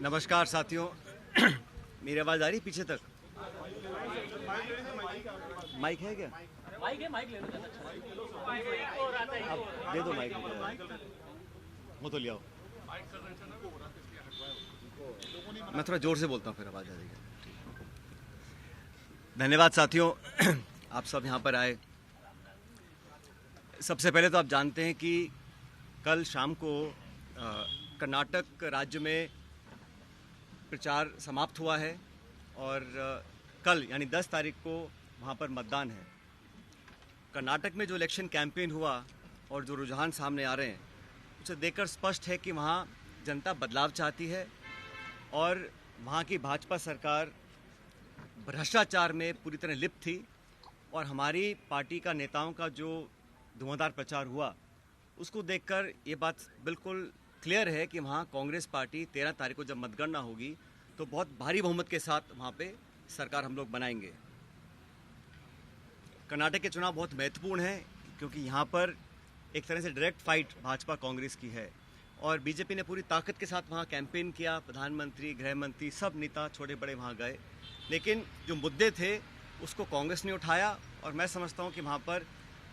नमस्कार साथियों। मेरी आवाज़ आ रही है पीछे तक? माइक है क्या? माइक ले लो ज़्यादा अच्छा अब दे दो माइक मुझे। वो तो ले आओ। मैं थोड़ा जोर से बोलता हूँ, फिर आवाज़ आ जाएगी। धन्यवाद साथियों, आप सब यहाँ पर आए। सबसे पहले तो आप जानते हैं कि कल शाम को कर्नाटक राज्य में प्रचार समाप्त हुआ है और कल यानी 10 तारीख को वहाँ पर मतदान है। कर्नाटक में जो इलेक्शन कैंपेन हुआ और जो रुझान सामने आ रहे हैं, उसे देखकर स्पष्ट है कि वहाँ जनता बदलाव चाहती है और वहाँ की भाजपा सरकार भ्रष्टाचार में पूरी तरह लिप्त थी। और हमारी पार्टी का नेताओं का जो धुआंधार प्रचार हुआ, उसको देखकर ये बात बिल्कुल क्लियर है कि वहाँ कांग्रेस पार्टी 13 तारीख को जब मतगणना होगी तो बहुत भारी बहुमत के साथ वहाँ पे सरकार हम लोग बनाएंगे। कर्नाटक के चुनाव बहुत महत्वपूर्ण हैं क्योंकि यहाँ पर एक तरह से डायरेक्ट फाइट भाजपा कांग्रेस की है और बीजेपी ने पूरी ताकत के साथ वहाँ कैंपेन किया। प्रधानमंत्री, गृह मंत्री, सब नेता छोटे बड़े वहाँ गए, लेकिन जो मुद्दे थे उसको कांग्रेस ने उठाया और मैं समझता हूँ कि वहाँ पर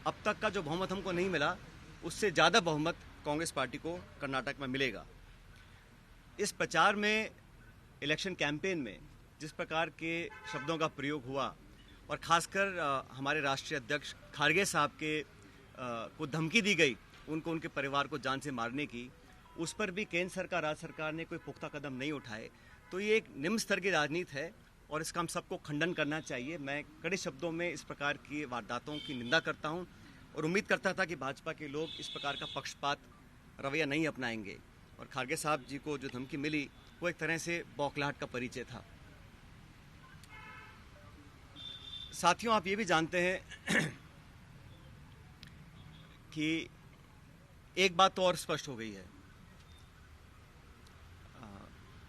अब तक का जो बहुमत हमको नहीं मिला, उससे ज़्यादा बहुमत कांग्रेस पार्टी को कर्नाटक में मिलेगा। इस प्रचार में, इलेक्शन कैंपेन में जिस प्रकार के शब्दों का प्रयोग हुआ और ख़ासकर हमारे राष्ट्रीय अध्यक्ष खारगे साहब के को धमकी दी गई, उनको उनके परिवार को जान से मारने की, उस पर भी केंद्र सरकार, राज्य सरकार ने कोई पुख्ता कदम नहीं उठाए। तो ये एक निम्न स्तर की राजनीति है और इसका हम सबको खंडन करना चाहिए। मैं कड़े शब्दों में इस प्रकार की वारदातों की निंदा करता हूँ और उम्मीद करता था कि भाजपा के लोग इस प्रकार का पक्षपात रवैया नहीं अपनाएंगे। और खारगे साहब जी को जो धमकी मिली वो एक तरह से बौखलाहट का परिचय था। साथियों, आप ये भी जानते हैं कि एक बात तो और स्पष्ट हो गई है।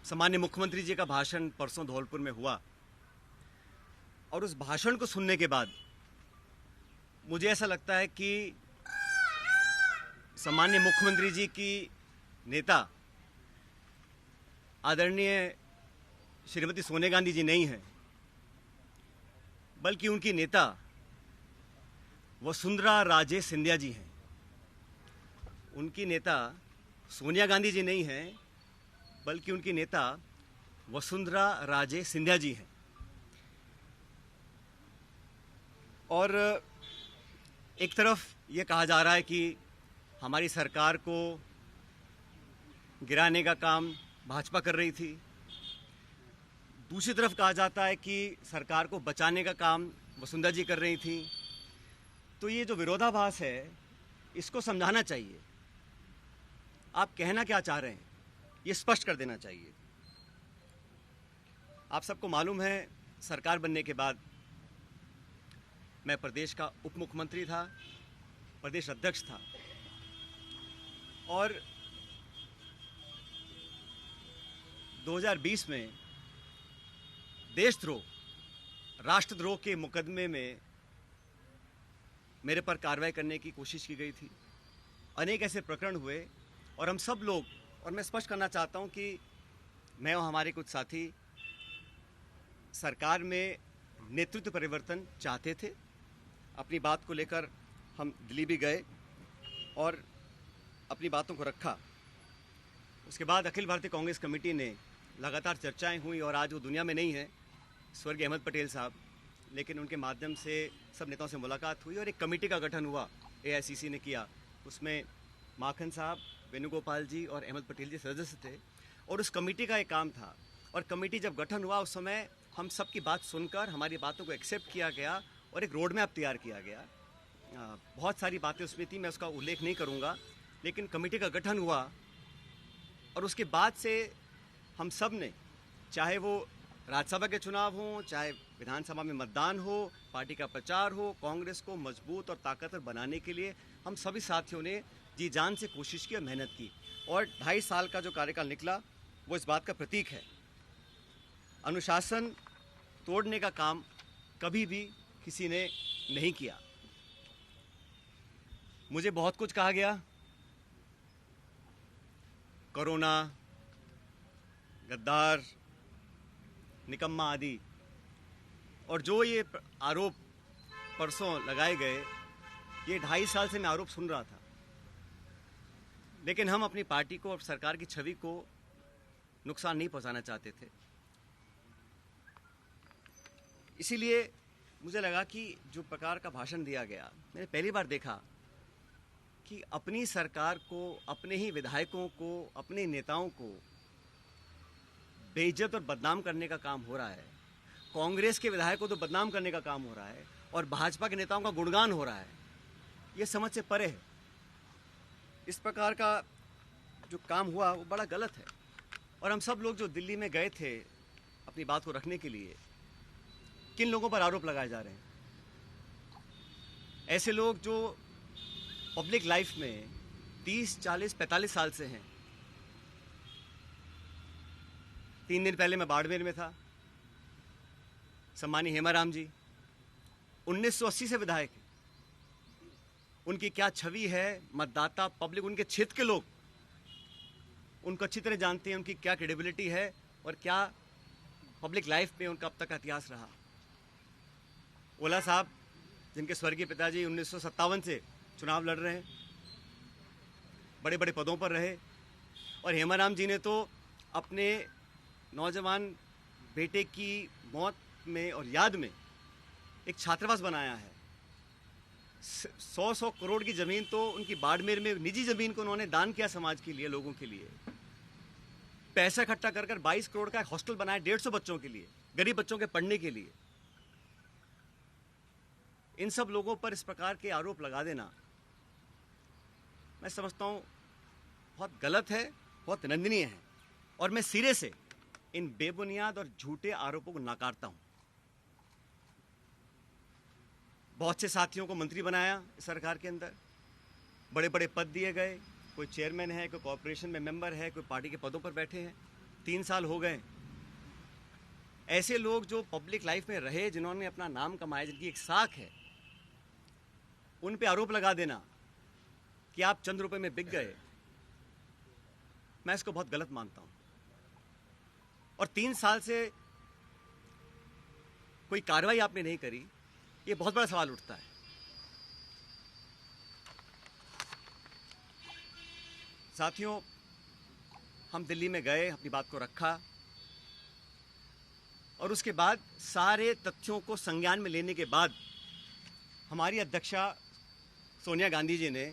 सामान्य मुख्यमंत्री जी का भाषण परसों धौलपुर में हुआ और उस भाषण को सुनने के बाद मुझे ऐसा लगता है कि सामान्य मुख्यमंत्री जी की नेता आदरणीय श्रीमती सोनिया गांधी जी नहीं है, बल्कि उनकी नेता वसुंधरा राजे सिंधिया जी हैं। उनकी नेता सोनिया गांधी जी नहीं हैं, बल्कि उनकी नेता वसुंधरा राजे सिंधिया जी हैं। और एक तरफ ये कहा जा रहा है कि हमारी सरकार को गिराने का काम भाजपा कर रही थी, दूसरी तरफ कहा जाता है कि सरकार को बचाने का काम वसुंधरा जी कर रही थी। तो ये जो विरोधाभास है, इसको समझाना चाहिए। आप कहना क्या चाह रहे हैं, ये स्पष्ट कर देना चाहिए। आप सबको मालूम है, सरकार बनने के बाद मैं प्रदेश का उप मुख्यमंत्री था, प्रदेश अध्यक्ष था और 2020 में देशद्रोह, राष्ट्रद्रोह के मुकदमे में मेरे पर कार्रवाई करने की कोशिश की गई थी। अनेक ऐसे प्रकरण हुए और हम सब लोग, और मैं स्पष्ट करना चाहता हूं कि मैं और हमारे कुछ साथी सरकार में नेतृत्व परिवर्तन चाहते थे। अपनी बात को लेकर हम दिल्ली भी गए और अपनी बातों को रखा। उसके बाद अखिल भारतीय कांग्रेस कमेटी ने लगातार चर्चाएं हुई और आज वो दुनिया में नहीं है, स्वर्गीय अहमद पटेल साहब, लेकिन उनके माध्यम से सब नेताओं से मुलाकात हुई और एक कमेटी का गठन हुआ, एआईसीसी ने किया। उसमें माखन साहब, वेणुगोपाल जी और अहमद पटेल जी सदस्य थे और उस कमेटी का एक काम था। और कमेटी जब गठन हुआ, उस समय हम सब की बात सुनकर हमारी बातों को एक्सेप्ट किया गया और एक रोड मैप तैयार किया गया। बहुत सारी बातें उसमें थी, मैं उसका उल्लेख नहीं करूँगा, लेकिन कमेटी का गठन हुआ और उसके बाद से हम सब ने, चाहे वो राज्यसभा के चुनाव हों, चाहे विधानसभा में मतदान हो, पार्टी का प्रचार हो, कांग्रेस को मजबूत और ताकतवर बनाने के लिए हम सभी साथियों ने जी जान से कोशिश की और मेहनत की। और 2.5 साल का जो कार्यकाल निकला वो इस बात का प्रतीक है। अनुशासन तोड़ने का काम कभी भी किसी ने नहीं किया। मुझे बहुत कुछ कहा गया, कोरोना, गद्दार, निकम्मा आदि, और जो ये आरोप परसों लगाए गए, ये 2.5 साल से मैं आरोप सुन रहा था, लेकिन हम अपनी पार्टी को और सरकार की छवि को नुकसान नहीं पहुंचाना चाहते थे। इसीलिए मुझे लगा कि जो प्रकार का भाषण दिया गया, मैंने पहली बार देखा कि अपनी सरकार को, अपने ही विधायकों को, अपने नेताओं को बेइज्जत और बदनाम करने का काम हो रहा है। कांग्रेस के विधायकों को तो बदनाम करने का काम हो रहा है और भाजपा के नेताओं का गुणगान हो रहा है। ये समझ से परे है। इस प्रकार का जो काम हुआ वो बड़ा गलत है। और हम सब लोग जो दिल्ली में गए थे अपनी बात को रखने के लिए, किन लोगों पर आरोप लगाए जा रहे हैं? ऐसे लोग जो पब्लिक लाइफ में 30, 40, 45 साल से हैं। 3 दिन पहले मैं बाड़मेर में था। सम्मानीय हेमाराम जी 1980 से विधायक हैं। उनकी क्या छवि है, मतदाता, पब्लिक, उनके क्षेत्र के लोग उनको अच्छी तरह जानते हैं, उनकी क्या क्रेडिबिलिटी है और क्या पब्लिक लाइफ में उनका अब तक का इतिहास रहा। ओला साहब, जिनके स्वर्गीय पिताजी 1957 से चुनाव लड़ रहे हैं, बड़े बड़े पदों पर रहे, और हेमाराम जी ने तो अपने नौजवान बेटे की मौत में और याद में एक छात्रावास बनाया है। 100 करोड़ की ज़मीन तो उनकी बाड़मेर में, निजी ज़मीन को उन्होंने दान किया समाज के लिए, लोगों के लिए। पैसा इकट्ठा कर 22 करोड़ का एक हॉस्टल बनाया 150 बच्चों के लिए, गरीब बच्चों के पढ़ने के लिए। इन सब लोगों पर इस प्रकार के आरोप लगा देना मैं समझता हूँ बहुत गलत है, बहुत निंदनीय है, और मैं सिरे से इन बेबुनियाद और झूठे आरोपों को नकारता हूँ। बहुत से साथियों को मंत्री बनाया सरकार के अंदर, बड़े बड़े पद दिए गए, कोई चेयरमैन है, कोई कॉर्पोरेशन में मेंबर है, कोई पार्टी के पदों पर बैठे हैं। 3 साल हो गए। ऐसे लोग जो पब्लिक लाइफ में रहे, जिन्होंने अपना नाम कमाया, जिनकी एक साख है, उन पे आरोप लगा देना कि आप चंद रुपए में बिक गए, मैं इसको बहुत गलत मानता हूं। और 3 साल से कोई कार्रवाई आपने नहीं करी, ये बहुत बड़ा सवाल उठता है। साथियों, हम दिल्ली में गए, अपनी बात को रखा, और उसके बाद सारे तथ्यों को संज्ञान में लेने के बाद हमारी अध्यक्षा सोनिया गांधी जी ने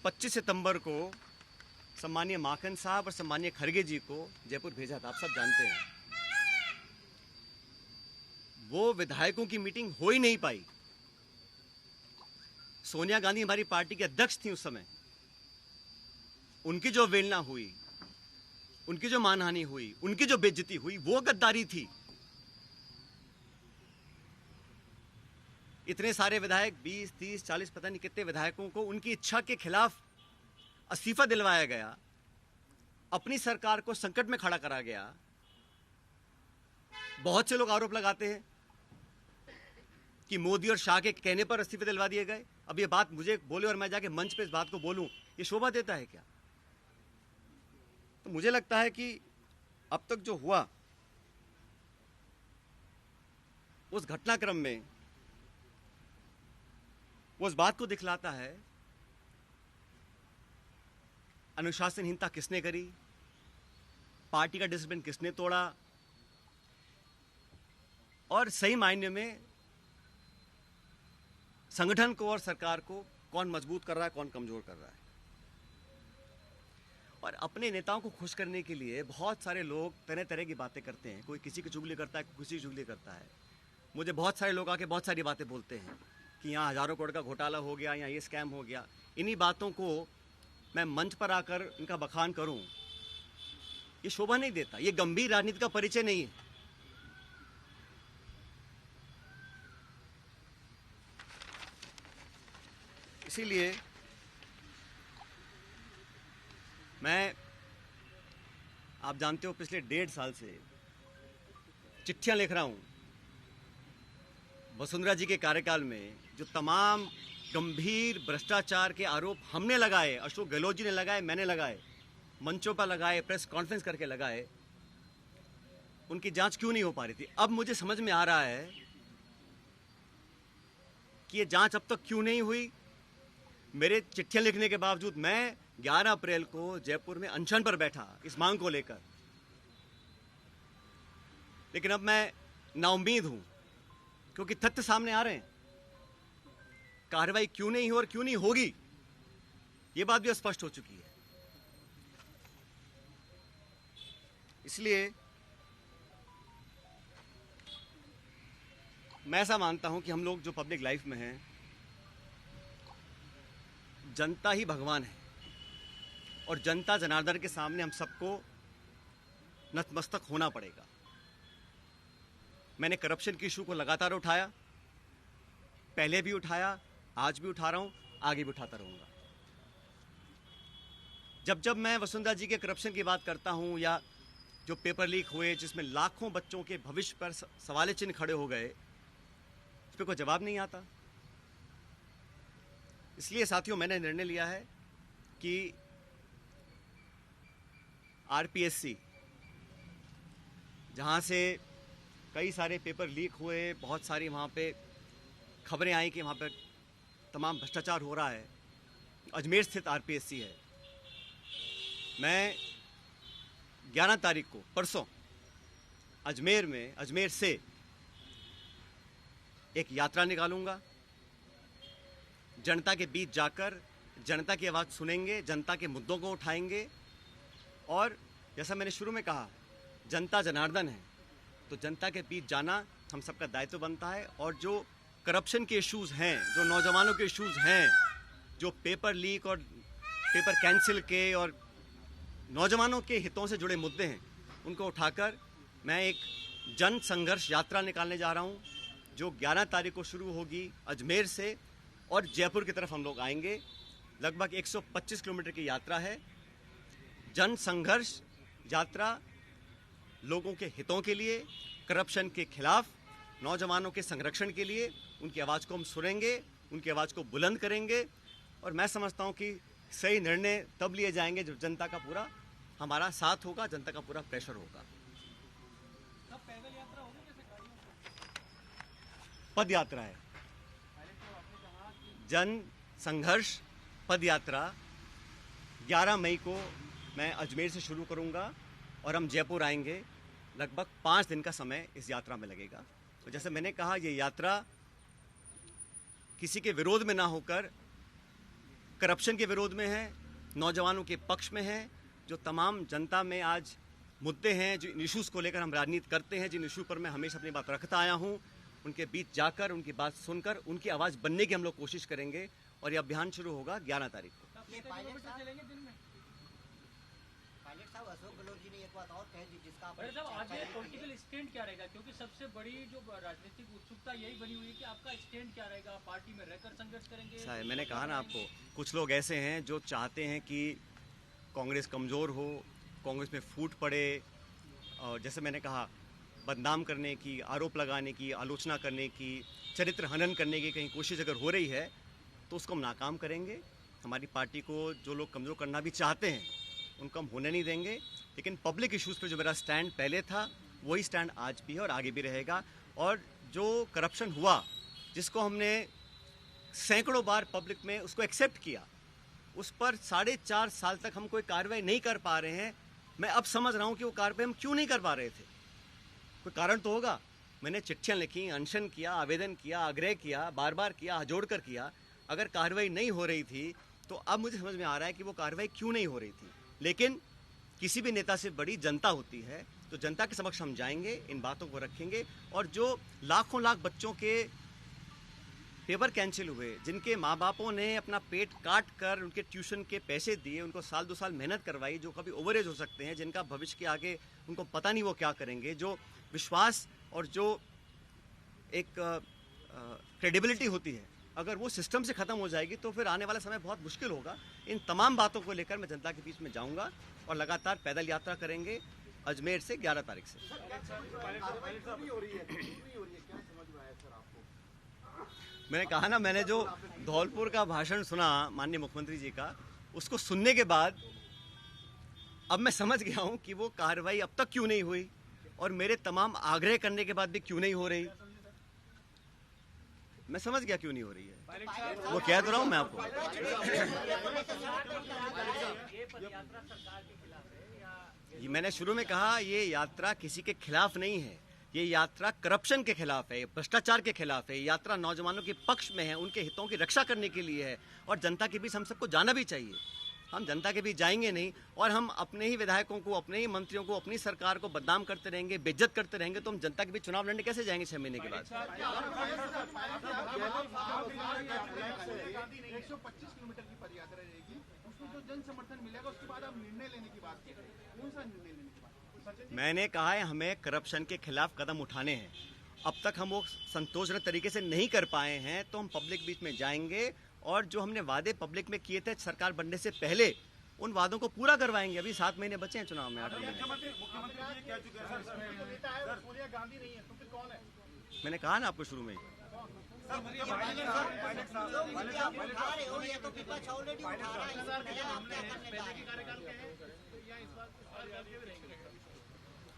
25 सितंबर को सम्मानीय माखन साहब और सम्मानीय खड़गे जी को जयपुर भेजा था। आप सब जानते हैं। वो विधायकों की मीटिंग हो ही नहीं पाई। सोनिया गांधी हमारी पार्टी के अध्यक्ष थी उस समय। उनकी जो अवहेलना हुई, उनकी जो मानहानि हुई, उनकी जो बेइज्जती हुई, वो गद्दारी थी। इतने सारे विधायक, 20, 30, 40, पता नहीं कितने विधायकों को उनकी इच्छा के खिलाफ इस्तीफा दिलवाया गया, अपनी सरकार को संकट में खड़ा करा गया। बहुत से लोग आरोप लगाते हैं कि मोदी और शाह के कहने पर इस्तीफे दिलवा दिए गए। अब ये बात मुझे बोले और मैं जाके मंच पे इस बात को बोलूं, ये शोभा देता है क्या? तो मुझे लगता है कि अब तक जो हुआ उस घटनाक्रम में वो उस बात को दिखलाता है अनुशासनहीनता किसने करी, पार्टी का डिसिप्लिन किसने तोड़ा, और सही मायने में संगठन को और सरकार को कौन मजबूत कर रहा है, कौन कमजोर कर रहा है। और अपने नेताओं को खुश करने के लिए बहुत सारे लोग तरह तरह की बातें करते हैं। कोई किसी की चुगली करता है, कोई किसी की चुगली करता है। मुझे बहुत सारे लोग आके बहुत सारी बातें बोलते हैं कि यहाँ हज़ारों करोड़ का घोटाला हो गया, यहाँ ये स्कैम हो गया। इन्हीं बातों को मैं मंच पर आकर इनका बखान करूं, ये शोभा नहीं देता। ये गंभीर राजनीति का परिचय नहीं है। इसीलिए मैं, आप जानते हो, पिछले 1.5 साल से चिट्ठियां लिख रहा हूं वसुंधरा जी के कार्यकाल में जो तमाम गंभीर भ्रष्टाचार के आरोप हमने लगाए, अशोक गहलोत जी ने लगाए, मैंने लगाए, मंचों पर लगाए, प्रेस कॉन्फ्रेंस करके लगाए, उनकी जांच क्यों नहीं हो पा रही थी। अब मुझे समझ में आ रहा है कि ये जांच अब तक क्यों नहीं हुई। मेरे चिट्ठियां लिखने के बावजूद मैं 11 अप्रैल को जयपुर में अनशन पर बैठा इस मांग को लेकर, लेकिन अब मैं नाउम्मीद हूं क्योंकि तथ्य सामने आ रहे हैं। कार्रवाई क्यों नहीं हो और क्यों नहीं होगी, ये बात भी स्पष्ट हो चुकी है। इसलिए मैं ऐसा मानता हूं कि हम लोग जो पब्लिक लाइफ में हैं, जनता ही भगवान है और जनता जनार्दन के सामने हम सबको नतमस्तक होना पड़ेगा। मैंने करप्शन की इशू को लगातार उठाया, पहले भी उठाया, आज भी उठा रहा हूं, आगे भी उठाता रहूंगा। जब जब मैं वसुंधरा जी के करप्शन की बात करता हूं या जो पेपर लीक हुए जिसमें लाखों बच्चों के भविष्य पर सवाल चिन्ह खड़े हो गए, उस पर कोई जवाब नहीं आता। इसलिए साथियों मैंने निर्णय लिया है कि आरपीएससी, जहां से कई सारे पेपर लीक हुए, बहुत सारी वहां पे खबरें आई कि वहां पर तमाम भ्रष्टाचार हो रहा है, अजमेर स्थित आरपीएससी है। मैं 11 तारीख को परसों अजमेर से एक यात्रा निकालूंगा। जनता के बीच जाकर जनता की आवाज़ सुनेंगे, जनता के मुद्दों को उठाएंगे और जैसा मैंने शुरू में कहा, जनता जनार्दन है तो जनता के बीच जाना हम सबका दायित्व बनता है। और जो करप्शन के इश्यूज़ हैं, जो नौजवानों के इश्यूज़ हैं, जो पेपर लीक और पेपर कैंसिल के और नौजवानों के हितों से जुड़े मुद्दे हैं, उनको उठाकर मैं एक जन संघर्ष यात्रा निकालने जा रहा हूं, जो 11 तारीख को शुरू होगी अजमेर से और जयपुर की तरफ हम लोग आएंगे। लगभग 125 किलोमीटर की यात्रा है। जन संघर्ष यात्रा लोगों के हितों के लिए, करप्शन के खिलाफ, नौजवानों के संरक्षण के लिए। उनकी आवाज़ को हम सुनेंगे, उनकी आवाज़ को बुलंद करेंगे और मैं समझता हूं कि सही निर्णय तब लिए जाएंगे जब जनता का पूरा हमारा साथ होगा, जनता का पूरा प्रेशर होगा। कब पैदल यात्रा होगी, कैसे गाड़ियों से? पद यात्रा है, जन संघर्ष पद यात्रा 11 मई को मैं अजमेर से शुरू करूंगा और हम जयपुर आएंगे। लगभग 5 दिन का समय इस यात्रा में लगेगा। तो जैसे मैंने कहा, ये यात्रा किसी के विरोध में ना होकर करप्शन के विरोध में है, नौजवानों के पक्ष में है। जो तमाम जनता में आज मुद्दे हैं, जो इश्यूज़ को लेकर हम राजनीति करते हैं, जिन इशू पर मैं हमेशा अपनी बात रखता आया हूं, उनके बीच जाकर, उनकी बात सुनकर, उनकी आवाज़ बनने की हम लोग कोशिश करेंगे। और ये अभियान शुरू होगा 11 तारीख को। चलेंगे दिन में। पायलट साहब, अशोक गहलोत जी ने एक बात और कह दी जिसका बड़े साहब, आज ये पॉलिटिकल स्टैंड क्या रहेगा, क्योंकि सबसे बड़ी जो राजनीतिक उत्सुकता यही बनी हुई है कि आपका स्टैंड क्या रहेगा, पार्टी में रहकर संघर्ष करेंगे? साहब, मैंने कहा ना आपको, कुछ लोग ऐसे हैं जो चाहते हैं कि कांग्रेस कमज़ोर हो, कांग्रेस में फूट पड़े, और जैसे मैंने कहा, बदनाम करने की, आरोप लगाने की, आलोचना करने की, चरित्र हनन करने की कहीं कोशिश अगर हो रही है तो उसको हम नाकाम करेंगे। हमारी पार्टी को जो लोग कमज़ोर करना भी चाहते हैं उनको हम होने नहीं देंगे। लेकिन पब्लिक इश्यूज़ पे जो मेरा स्टैंड पहले था वही स्टैंड आज भी है और आगे भी रहेगा। और जो करप्शन हुआ, जिसको हमने सैकड़ों बार पब्लिक में उसको एक्सेप्ट किया, उस पर 4.5 साल तक हम कोई कार्रवाई नहीं कर पा रहे हैं। मैं अब समझ रहा हूँ कि वो कार्रवाई हम क्यों नहीं कर पा रहे थे। कोई कारण तो होगा। मैंने चिट्ठियाँ लिखी, अनशन किया, आवेदन किया, आग्रह किया, बार बार किया, हाथ जोड़ कर किया। अगर कार्रवाई नहीं हो रही थी तो अब मुझे समझ में आ रहा है कि वो कार्रवाई क्यों नहीं हो रही थी। लेकिन किसी भी नेता से बड़ी जनता होती है, तो जनता के समक्ष हम जाएंगे, इन बातों को रखेंगे। और जो लाखों लाख बच्चों के पेपर कैंसिल हुए, जिनके माँ बापों ने अपना पेट काट कर उनके ट्यूशन के पैसे दिए, उनको 2 साल मेहनत करवाई, जो कभी ओवरेज हो सकते हैं, जिनका भविष्य के आगे उनको पता नहीं वो क्या करेंगे, जो विश्वास और जो एक क्रेडिबिलिटी होती है, अगर वो सिस्टम से ख़त्म हो जाएगी तो फिर आने वाला समय बहुत मुश्किल होगा। इन तमाम बातों को लेकर मैं जनता के बीच में जाऊंगा और लगातार पैदल यात्रा करेंगे अजमेर से 11 तारीख से। मैंने कहा ना, मैंने जो धौलपुर का भाषण सुना माननीय मुख्यमंत्री जी का, उसको सुनने के बाद अब मैं समझ गया हूं कि वो कार्रवाई अब तक क्यों नहीं हुई। और मेरे तमाम आग्रह करने के बाद भी क्यों नहीं हो रही, मैं समझ गया क्यों नहीं हो रही है। वो कह तो रहा हूं मैं आपको। ये मैंने शुरू में कहा, ये यात्रा किसी के खिलाफ नहीं है, ये यात्रा करप्शन के खिलाफ है, भ्रष्टाचार के खिलाफ है। ये यात्रा नौजवानों के पक्ष में है, उनके हितों की रक्षा करने के लिए है और जनता के बीच हम सबको जाना भी चाहिए। हम जनता के बीच जाएंगे नहीं और हम अपने ही विधायकों को, अपने ही मंत्रियों को, अपनी सरकार को बदनाम करते रहेंगे, बेइज्जत करते रहेंगे, तो हम जनता के बीच चुनाव लड़ने कैसे जाएंगे 6 महीने के बाद। 125 किलोमीटर की पदयात्रा रहेगी, उसमें जो जन समर्थन मिलेगा उसके बाद आप निर्णय लेने की बात करें, कौन सा निर्णय लेने की बात? मैंने कहा है हमें करप्शन के खिलाफ कदम उठाने हैं। अब तक हम वो संतोषजनक तरीके से नहीं कर पाए हैं, तो हम पब्लिक बीच में जाएंगे और जो हमने वादे पब्लिक में किए थे सरकार बनने से पहले, उन वादों को पूरा करवाएंगे। अभी 7 महीने बचे हैं चुनाव में, 8 महीने। सोनिया गांधी नहीं है तो फिर कौन है? मैंने कहा ना आपको शुरू में ही।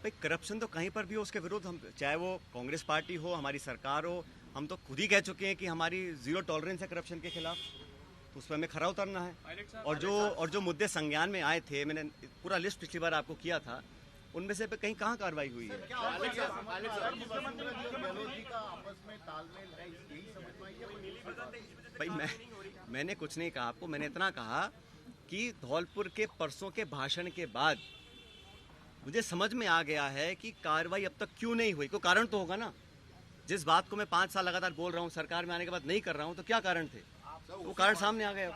भाई करप्शन तो कहीं पर भी हो, उसके विरुद्ध हम, चाहे वो कांग्रेस पार्टी हो, हमारी सरकार हो, हम तो खुद ही कह चुके हैं कि हमारी 0 टॉलरेंस है करप्शन के खिलाफ, तो उस पर हमें खरा उतरना है। और जो मुद्दे संज्ञान में आए थे, मैंने पूरा लिस्ट पिछली बार आपको किया था, उनमें से कहीं कहाँ कार्रवाई हुई है? भाई मैंने कुछ नहीं कहा आपको, मैंने इतना कहा कि धौलपुर के परसों के भाषण के बाद मुझे समझ में आ गया है कि कार्रवाई अब तक क्यों नहीं हुई। कोई कारण तो होगा ना। जिस बात को मैं 5 साल लगातार बोल रहा हूँ, सरकार में आने के बाद नहीं कर रहा हूँ, तो क्या कारण थे? वो कारण सामने आ गया।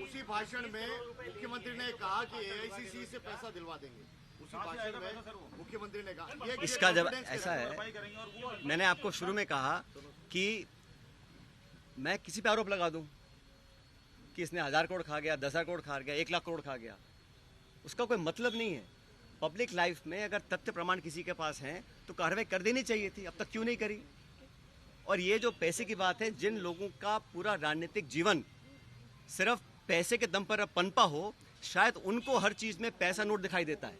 उसी भाषण में मुख्यमंत्री ने कहा कि AICC से पैसा दिलवा देंगे। उसी भाषण में मुख्यमंत्री ने कहा। इसका जब ऐसा है, मैंने आपको शुरू में कहा कि मैं किसी पे आरोप लगा दूं कि इसने 1000 करोड़ खा गया, 10,000 करोड़ खा गया, 1 लाख करोड़ खा गया, उसका कोई मतलब नहीं है। पब्लिक लाइफ में अगर तथ्य प्रमाण किसी के पास हैं तो कार्रवाई कर देनी चाहिए थी, अब तक क्यों नहीं करी? और ये जो पैसे की बात है, जिन लोगों का पूरा राजनीतिक जीवन सिर्फ पैसे के दम पर पनपा हो, शायद उनको हर चीज में पैसा नोट दिखाई देता है।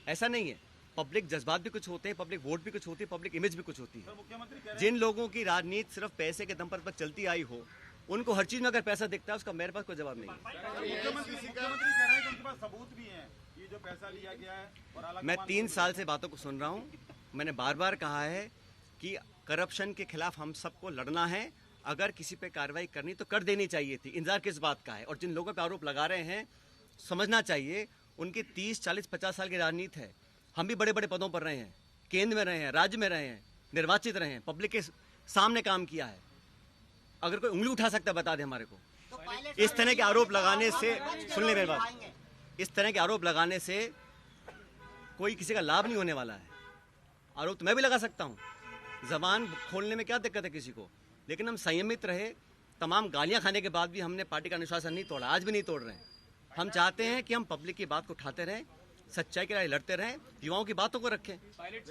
ऐसा नहीं है, पब्लिक जज्बात भी कुछ होते हैं, पब्लिक वोट भी कुछ होती है, पब्लिक इमेज भी कुछ होती है। जिन लोगों की राजनीति सिर्फ पैसे के दम पर चलती आई हो, उनको हर चीज में अगर पैसा दिखता है, उसका मेरे पास कोई जवाब नहीं है। मुख्यमंत्री कह रहे हैं कि उनके पास सबूत भी हैं, ये जो पैसा लिया गया है। और मैं 3 साल से बातों को सुन रहा हूँ। मैंने बार बार कहा है कि करप्शन के खिलाफ हम सबको लड़ना है। अगर किसी पे कार्रवाई करनी तो कर देनी चाहिए थी, इंतजार किस बात का है? और जिन लोगों पे आरोप लगा रहे हैं, समझना चाहिए उनकी 30, 40, 50 साल की राजनीति है। हम भी बड़े बड़े पदों पर रहे हैं, केंद्र में रहे हैं, राज्य में रहे हैं, निर्वाचित रहे हैं, पब्लिक के सामने काम किया है। अगर कोई उंगली उठा सकता है बता दे हमारे को। इस तरह के आरोप लगाने से, सुन ले मेरी बात, इस तरह के आरोप लगाने से कोई किसी का लाभ नहीं होने वाला है। आरोप तो मैं भी लगा सकता हूँ, जबान खोलने में क्या दिक्कत है किसी को, लेकिन हम संयमित रहे। तमाम गालियां खाने के बाद भी हमने पार्टी का अनुशासन नहीं तोड़ा, आज भी नहीं तोड़ रहे हैं। हम चाहते हैं कि हम पब्लिक की बात को उठाते रहें, सच्चाई के लिए लड़ते रहें, युवाओं की बातों को रखें।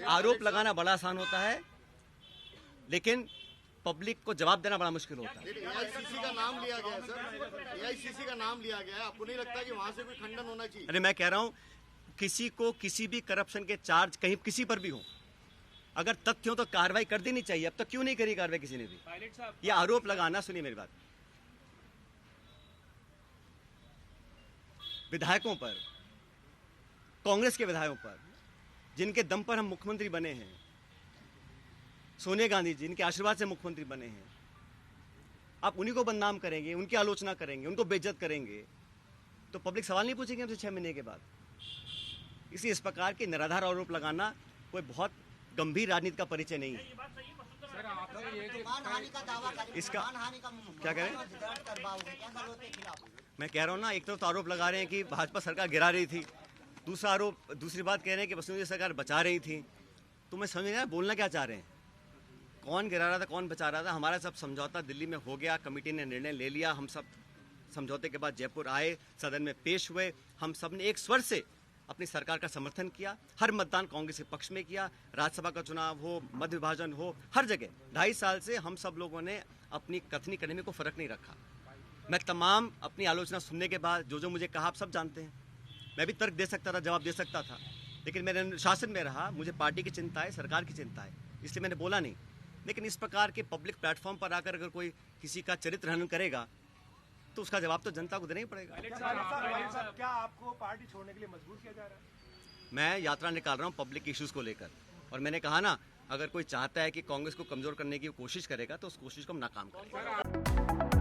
आरोप लगाना बड़ा आसान होता है, लेकिन पब्लिक को जवाब देना बड़ा मुश्किल होता है। AICC का नाम लिया गया है सर, AICC का नाम लिया गया है। आपको नहीं लगता कि वहाँ से कोई खंडन होना चाहिए? अरे मैं कह रहा हूँ, किसी को किसी भी करप्शन के चार्ज कहीं किसी पर भी हो, अगर तथ्य हो तो कार्रवाई कर देनी चाहिए। अब तक क्यों नहीं करी कार्रवाई किसी ने भी? ये आरोप लगाना, सुनिए मेरी बात, विधायकों पर, कांग्रेस के विधायकों पर, जिनके दम पर हम मुख्यमंत्री बने हैं, सोनिया गांधी जी जिनके आशीर्वाद से मुख्यमंत्री बने हैं, आप उन्हीं को बदनाम करेंगे, उनकी आलोचना करेंगे, उनको बेइज्जत करेंगे, तो पब्लिक सवाल नहीं पूछेगी हमसे 6 महीने के बाद। इसी इस प्रकार के निराधार आरोप लगाना कोई बहुत गंभीर राजनीति का परिचय नहीं है। इसका क्या कह रहे हैं? मैं कह रहा हूँ ना, एक तो आरोप लगा रहे हैं कि भाजपा सरकार गिरा रही थी, दूसरी बात कह रहे हैं कि वसुंधरा सरकार बचा रही थी। तो मैं समझ नहीं रहा बोलना क्या चाह रहे हैं, कौन गिरा रहा था, कौन बचा रहा था? हमारा सब समझौता दिल्ली में हो गया, कमेटी ने निर्णय ले लिया, हम सब समझौते के बाद जयपुर आए, सदन में पेश हुए, हम सब ने एक स्वर से अपनी सरकार का समर्थन किया, हर मतदान कांग्रेस के पक्ष में किया, राज्यसभा का चुनाव हो, मध्य विभाजन हो, हर जगह 2.5 साल से हम सब लोगों ने अपनी कथनी करने में कोई फर्क नहीं रखा। मैं तमाम अपनी आलोचना सुनने के बाद जो मुझे कहा आप सब जानते हैं, मैं भी तर्क दे सकता था, जवाब दे सकता था, लेकिन मैंने अनुशासन में रहा। मुझे पार्टी की चिंता है, सरकार की चिंता है, इसलिए मैंने बोला नहीं। लेकिन इस प्रकार के पब्लिक प्लेटफॉर्म पर आकर अगर कोई किसी का चरित्र हनन करेगा तो उसका जवाब तो जनता को देना ही पड़ेगा। क्या आपको पार्टी छोड़ने के लिए मजबूर किया जा रहा है? मैं यात्रा निकाल रहा हूँ पब्लिक इश्यूज को लेकर, और मैंने कहा ना, अगर कोई चाहता है कि कांग्रेस को कमजोर करने की कोशिश करेगा तो उस कोशिश को हम नाकाम करेंगे।